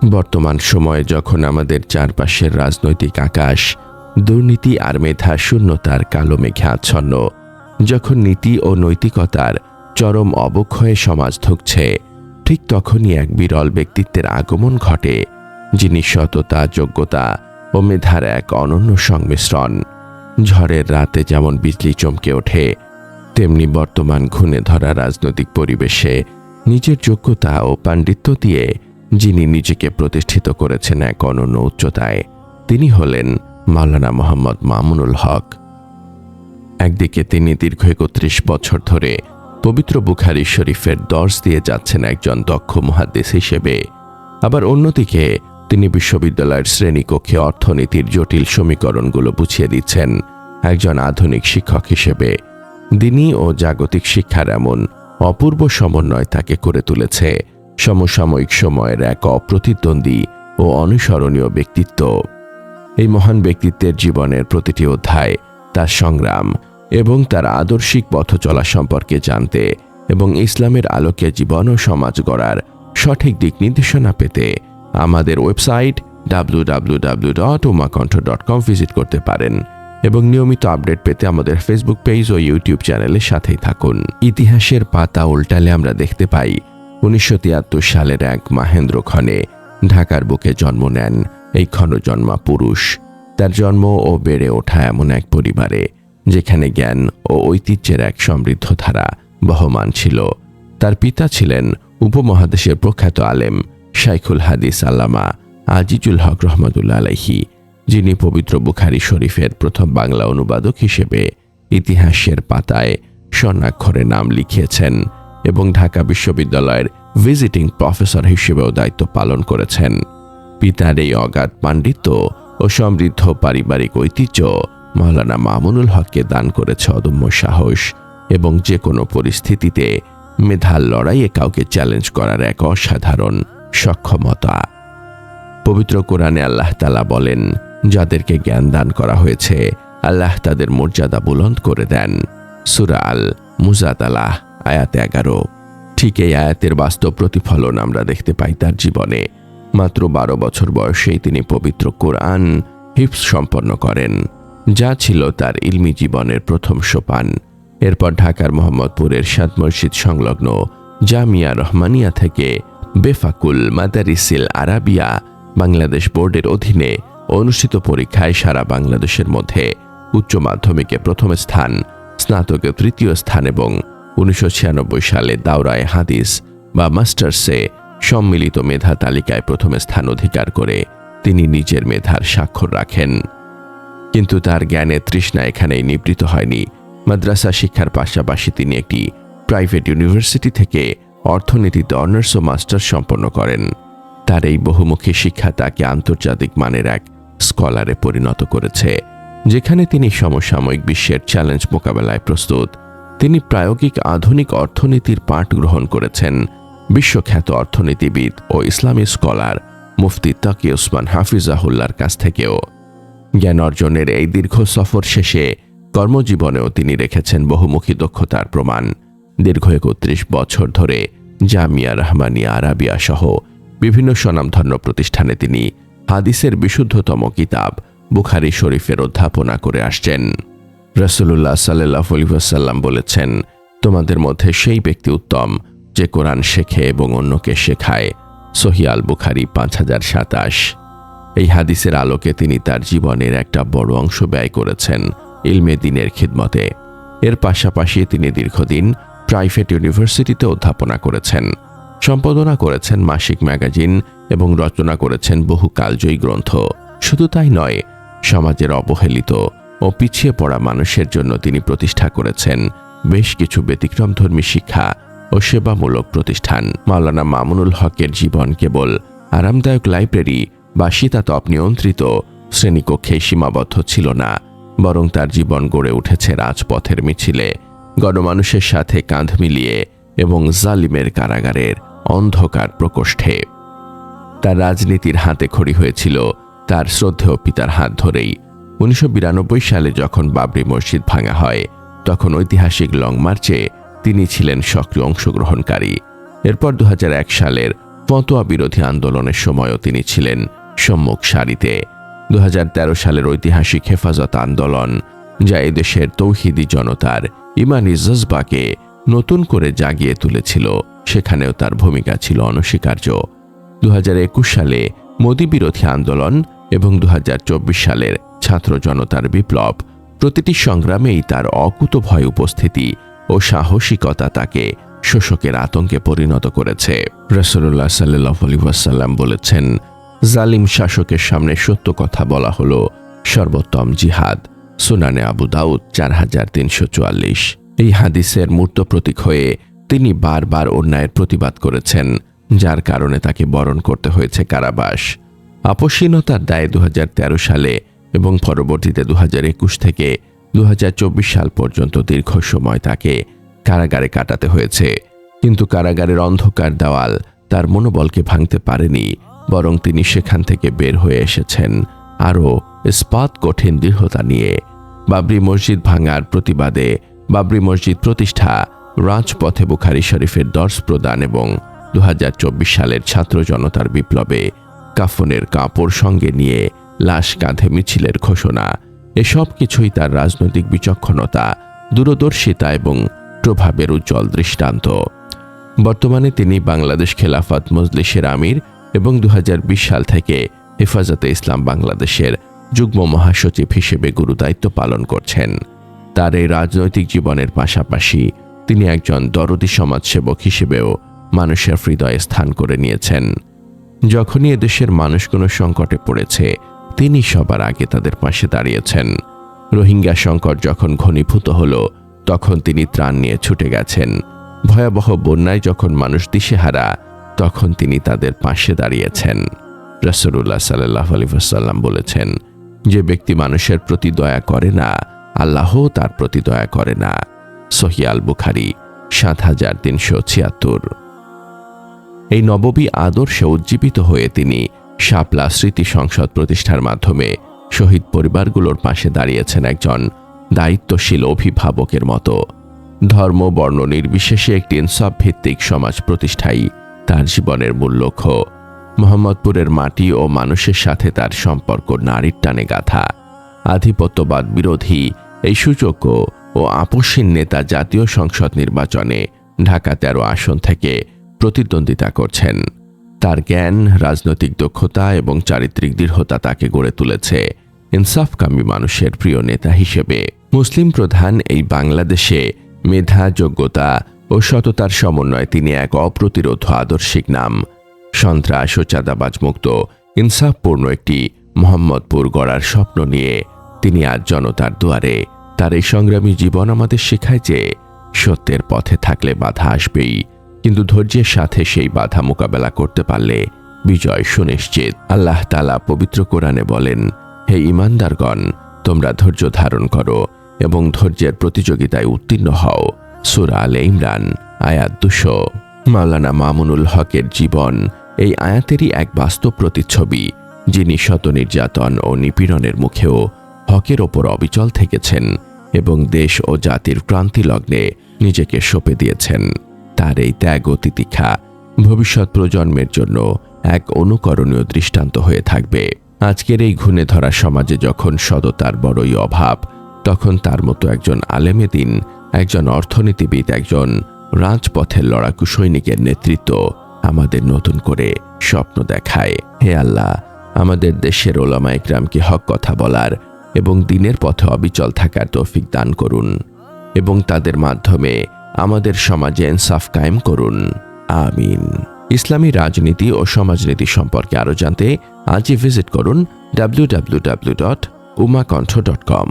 বর্তমান সময়ে যখন আমাদের চারপাশের রাজনৈতিক আকাশ দুর্নীতি আর মেধা শূন্যতার কালো মেঘে আচ্ছন্ন, যখন নীতি ও নৈতিকতার চরম অবক্ষয়ে সমাজ ধুঁকছে, ঠিক তখনই এক বিরল ব্যক্তিত্বের আগমন ঘটে, যিনি সততা, যোগ্যতা ও মেধার এক অনন্য সংমিশ্রণ। ঝড়ের রাতে যেমন বিজলি চমকে ওঠে, তেমনি বর্তমান ঘুণে ধরা রাজনৈতিক পরিবেশে নিজের যোগ্যতা ও পাণ্ডিত্য দিয়ে যিনি নিজেকে প্রতিষ্ঠিত করেছেন এক অনন্য উচ্চতায়, তিনি হলেন মাওলানা মোহাম্মদ মামুনুল হক। একদিকে তিনি দীর্ঘ ৩১ বছর ধরে পবিত্র বুখারী শরীফের দর্স দিয়ে যাচ্ছেন একজন দক্ষ মুহাদ্দিস হিসেবে, আবার অন্যদিকে তিনি বিশ্ববিদ্যালয়ের শ্রেণীকক্ষে অর্থনীতির জটিল সমীকরণগুলো বুঝিয়ে দিচ্ছেন একজন আধুনিক শিক্ষক হিসেবে। দিনী ও জাগতিক শিক্ষার এমন অপূর্ব সমন্বয় তাকে করে তুলেছে সমসাময়িক সময়ের এক অপ্রতিদ্বন্দ্বী ও অনুসরণীয় ব্যক্তিত্ব। এই মহান ব্যক্তিত্বের জীবনের প্রতিটি অধ্যায়, তার সংগ্রাম এবং তার আদর্শিক পথ চলা সম্পর্কে জানতে এবং ইসলামের আলোকে জীবন ও সমাজ গড়ার সঠিক দিক নির্দেশনা পেতে আমাদের ওয়েবসাইট www.umakonth.com ভিজিট করতে পারেন এবং নিয়মিত আপডেট পেতে আমাদের ফেসবুক পেজ ও ইউটিউব চ্যানেলের সাথেই থাকুন। ইতিহাসের পাতা উল্টালে আমরা দেখতে পাই ১৯৭৩ সালের এক মাহেন্দ্রক্ষণে ঢাকার বুকে জন্ম নেন এই ক্ষণজন্মা পুরুষ। তার জন্ম ও বেড়ে ওঠা এমন এক পরিবারে যেখানে জ্ঞান ও ঐতিহ্যের এক সমৃদ্ধ ধারা বহমান ছিল। তার পিতা ছিলেন উপমহাদেশের প্রখ্যাত আলেম শাইখুল হাদিস আল্লামা আজিজুল হক রহমতুল্লাহ আলাইহি, যিনি পবিত্র বুখারী শরীফের প্রথম বাংলা অনুবাদক হিসেবে ইতিহাসের পাতায় স্বর্ণাক্ষরে নাম লিখিয়েছেন এবং ঢাকা বিশ্ববিদ্যালয়ের ভিজিটিং প্রফেসর হিসেবেও দায়িত্ব পালন করেছেন। পিতার এই অগাধ পাণ্ডিত্য ও সমৃদ্ধ পারিবারিক ঐতিহ্য মাওলানা মামুনুল হককে দান করেছে অদম্য সাহস এবং যে কোনো পরিস্থিতিতে মেধার লড়াইয়ে কাউকে চ্যালেঞ্জ করার এক অসাধারণ সক্ষমতা। পবিত্র কোরআনে আল্লাহ তাআলা বলেন, যাদেরকে জ্ঞান দান করা হয়েছে আল্লাহ তাদের মর্যাদা বুলন্দ করে দেন। সূরা আল মুজাদালাহ আয়াত ১১। ঠিক এই আয়াতের বাস্তব প্রতিফলন আমরা দেখতে পাই তার জীবনে। মাত্র ১২ বছর বয়সেই তিনি পবিত্র কোরআন হিফজ সম্পন্ন করেন, যা ছিল তার ইলমি জীবনের প্রথম সোপান। এরপর ঢাকার মোহাম্মদপুরের সাদ মসজিদ সংলগ্ন জামিয়া রহমানিয়া থেকে বেফাকুল মাদারিসিল আরাবিয়া বাংলাদেশ বোর্ডের অধীনে অনুষ্ঠিত পরীক্ষায় সারা বাংলাদেশের মধ্যে উচ্চ মাধ্যমিকে প্রথম স্থান, স্নাতকে তৃতীয় স্থান এবং ১৯৯৬ সালে দাওরায়ে হাদিস বা মাস্টার্সে সম্মিলিত মেধা তালিকায় প্রথম স্থান অধিকার করে তিনি নিজের মেধার স্বাক্ষর রাখেন। কিন্তু তার জ্ঞানের তৃষ্ণা এখানেই নিবৃত হয়নি। মাদ্রাসা শিক্ষার পাশাপাশি তিনি একটি প্রাইভেট ইউনিভার্সিটি থেকে অর্থনীতিতে অনার্স ও মাস্টার্স সম্পন্ন করেন। তার এই বহুমুখী শিক্ষা তাকে আন্তর্জাতিক মানের এক স্কলারে পরিণত করেছে, যেখানে তিনি সমসাময়িক বিশ্বের চ্যালেঞ্জ মোকাবেলায় প্রস্তুত। তিনি প্রায়োগিক আধুনিক অর্থনীতির পাঠ গ্রহণ করেছেন বিশ্বখ্যাত অর্থনীতিবিদ ও ইসলামী স্কলার মুফতি তাকি ওসমান হাফিজাহুল্লাহর কাছ থেকেও। জ্ঞান অর্জনের এই দীর্ঘ সফর শেষে কর্মজীবনেও তিনি রেখেছেন বহুমুখী দক্ষতার প্রমাণ। দীর্ঘ ৩১ বছর ধরে জামিয়া রহমানিয়া আরাবিয়া সহ বিভিন্ন স্বনামধন্য প্রতিষ্ঠানে তিনি হাদিসের বিশুদ্ধতম কিতাব বুখারী শরীফের অধ্যাপনা করে আসছেন। রাসূলুল্লাহ সাল্লাল্লাহু আলাইহি ওয়াসাল্লাম বলেছেন, তোমাদের মধ্যে সেই ব্যক্তি উত্তম যে কোরআন শেখে এবং অন্যকে শেখায়। সহিহ আল বুখারী ৫০২৭। এই হাদিসের আলোকে তিনি তার জীবনের একটা বড় অংশ ব্যয় করেছেন ইলমে দ্বীনের খিদমতে। এর পাশাপাশি তিনি দীর্ঘদিন প্রাইভেট ইউনিভার্সিটিতে অধ্যাপনা করেছেন, সম্পাদনা করেছেন মাসিক ম্যাগাজিন এবং রচনা করেছেন বহু কালজয়ী গ্রন্থ। শুধু তাই নয়, সমাজের অবহেলিত ও পিছিয়ে পড়া মানুষের জন্য তিনি প্রতিষ্ঠা করেছেন বেশ কিছু ব্যতিক্রমধর্মী শিক্ষা ও সেবামূলক প্রতিষ্ঠান। মাওলানা মামুনুল হকের জীবন কেবল আরামদায়ক লাইব্রেরি বা শীতাতপ নিয়ন্ত্রিত শ্রেণীকক্ষে সীমাবদ্ধ ছিল না, বরং তার জীবন গড়ে উঠেছে রাজপথের মিছিলে, গণমানুষের সাথে কাঁধ মিলিয়ে এবং জালিমের কারাগারের অন্ধকার প্রকোষ্ঠে। তার রাজনীতির হাতে খড়ি হয়েছিল তার শ্রদ্ধেয় পিতার হাত ধরেই। ১৯৯২ সালে যখন বাবরি মসজিদ ভাঙা হয়, তখন ঐতিহাসিক লং মার্চে তিনি ছিলেন সক্রিয় অংশগ্রহণকারী। এরপর ২০০১ সালের ফতোয়া বিরোধী আন্দোলনের সময়ও তিনি ছিলেন সম্মুখ সারিতে। 2013 সালের ঐতিহাসিক হেফাজত আন্দোলন, যা এদেশের তৌহিদি জনতার ইমানি জজবাকে নতুন করে জাগিয়ে তুলেছিল, সেখানেও তার ভূমিকা ছিল অনস্বীকার্য। 2021 সালে মোদি বিরোধী আন্দোলন এবং 2024 সালের ছাত্র জনতার বিপ্লব, প্রতিটি সংগ্রামেই তার অকুতোভয় উপস্থিতি ও সাহসিকতা তাকে শোষকের আতঙ্কে পরিণত করেছে। রাসূলুল্লাহ সাল্লাল্লাহু আলাইহি ওয়াসাল্লাম বলেছেন, জালিম শাসকের সামনে সত্য কথা বলা হলো সর্বোত্তম জিহাদ। সুনানে আবু দাউদ 4344। এই হাদিসের মূর্ত প্রতীক হয়ে তিনি বারবার অন্যায়ের প্রতিবাদ করেছেন, যার কারণে তাকে বরণ করতে হয়েছে কারাবাস। আপোষহীনতার দায়ে 2013 সালে এবং পরবর্তীতে 2021 থেকে 2024 সাল পর্যন্ত দীর্ঘ সময় তাকে কারাগারে কাটাতে হয়েছে। কিন্তু কারাগারের অন্ধকার দেওয়াল তার মনোবলকে ভাঙতে পারেনি, বরং তিনি সেখান থেকে বের হয়ে এসেছেন আরও ইস্পাত কঠিন দৃঢ়তা নিয়ে। বাবরি মসজিদ ভাঙার প্রতিবাদে বাবরি মসজিদ প্রতিষ্ঠা, রাজপথে বুখারী শরীফের দর্স প্রদান এবং 2024 সালের ছাত্র জনতার বিপ্লবে কাফনের কাপড় সঙ্গে নিয়ে লাশ কাঁধে মিছিলের ঘোষণা, এসব কিছুই তার রাজনৈতিক বিচক্ষণতা, দূরদর্শিতা এবং প্রভাবের উজ্জ্বল দৃষ্টান্ত। বর্তমানে তিনি বাংলাদেশ খেলাফত মজলিসের আমির এবং 2020 সাল থেকে হেফাজতে ইসলাম বাংলাদেশের যুগ্ম মহাসচিব হিসেবে গুরুদায়িত্ব পালন করছেন। তার এই রাজনৈতিক জীবনের পাশাপাশি তিনি একজন দরদি সমাজসেবক হিসেবেও মানুষের হৃদয়ে স্থান করে নিয়েছেন। যখনই এদেশের মানুষ কোনো সংকটে পড়েছে, তিনি সবার আগে তাদের পাশে দাঁড়িয়েছেন। রোহিঙ্গা সংকট যখন ঘনীভূত হলো, তখন তিনি ত্রাণ নিয়ে ছুটে গেছেন। ভয়াবহ বন্যায় যখন মানুষ দিশেহারা, তখন তিনি তাদের পাশে দাঁড়িয়েছেন। রাসূলুল্লাহ সাল্লাল্লাহু আলাইহি ওয়াসাল্লাম বলেছেন, যে ব্যক্তি মানুষের প্রতি দয়া করে না, আল্লাহও তার প্রতি দয়া করে না। সহিহ আল বুখারী 7376। এই নববী আদর্শে উজ্জীবিত হয়ে তিনি শাপলা স্মৃতি সংসদ প্রতিষ্ঠার মাধ্যমে শহীদ পরিবারগুলোর পাশে দাঁড়িয়েছেন একজন দায়িত্বশীল অভিভাবকের মতো। ধর্ম বর্ণ নির্বিশেষে একটি ইনসাফ ভিত্তিক সমাজ প্রতিষ্ঠাই তার জীবনের মূল লক্ষ্য। মোহাম্মদপুরের মাটি ও মানুষের সাথে তার সম্পর্ক নারীর টানে গাঁথা। আধিপত্যবাদ বিরোধী এই সুযোগ্য ও আপোষহীন নেতা জাতীয় সংসদ নির্বাচনে ঢাকা 13 আসন থেকে প্রতিদ্বন্দ্বিতা করছেন। তার জ্ঞান, রাজনৈতিক দক্ষতা এবং চারিত্রিক দৃঢ়তা তাকে গড়ে তুলেছে ইনসাফকামী মানুষের প্রিয় নেতা হিসেবে। মুসলিম প্রধান এই বাংলাদেশে মেধা, যোগ্যতা ও সততার সমন্বয়ে তিনি এক অপ্রতিরোধ্য আদর্শিক নাম। সন্ত্রাস ও চাঁদাবাজ মুক্ত ইনসাফপূর্ণ একটি মোহাম্মদপুর গড়ার স্বপ্ন নিয়ে তিনি আজ জনতার দুয়ারে। তার এই সংগ্রামী জীবন আমাদের শেখায় যে সত্যের পথে থাকলে বাধা আসবেই, কিন্তু ধৈর্যের সাথে সেই বাধা মোকাবেলা করতে পারলে বিজয় সুনিশ্চিত। আল্লাহ তাআলা পবিত্র কোরআনে বলেন, হে ঈমানদারগণ, তোমরা ধৈর্য ধারণ করো এবং ধৈর্যের প্রতিযোগিতায় উত্তীর্ণ হও। সূরা আলে ইমরান আয়াত 200। মাওলানা মামুনুল হকের জীবন এই আয়াতেরই এক বাস্তব প্রতিচ্ছবি, যিনি শত নির্যাতন ও নিপীড়নের মুখেও হকের ওপর অবিচল থেকেছেন এবং দেশ ও জাতির ক্রান্তি লগ্নে নিজেকে সঁপে দিয়েছেন। তার এই ত্যাগ ও তিতিক্ষা ভবিষ্যৎ প্রজন্মের জন্য এক অনুকরণীয় দৃষ্টান্ত হয়ে থাকবে। আজকের এই ঘুণে ধরা সমাজে যখন সততার বড়ই অভাব, তখন তার মতো একজন আলেমে দ্বীন, একজন অর্থনীতিবিদ, একজন রাজপথের লড়াকু সৈনিকের নেতৃত্ব আমাদের নতুন করে স্বপ্ন দেখায়। হে আল্লাহ, আমাদের দেশের ওলামা ইকরামকে হক কথা বলার এবং দ্বীনের পথে অবিচল থাকার তৌফিক দান করুন এবং তাদের মাধ্যমে আমাদের সমাজে ইনসাফ কায়েম করুন। আমিন। ইসলামী রাজনীতি ও সমাজনীতি সম্পর্কে আরও জানতে আজই ভিজিট করুন www.umakontho.com।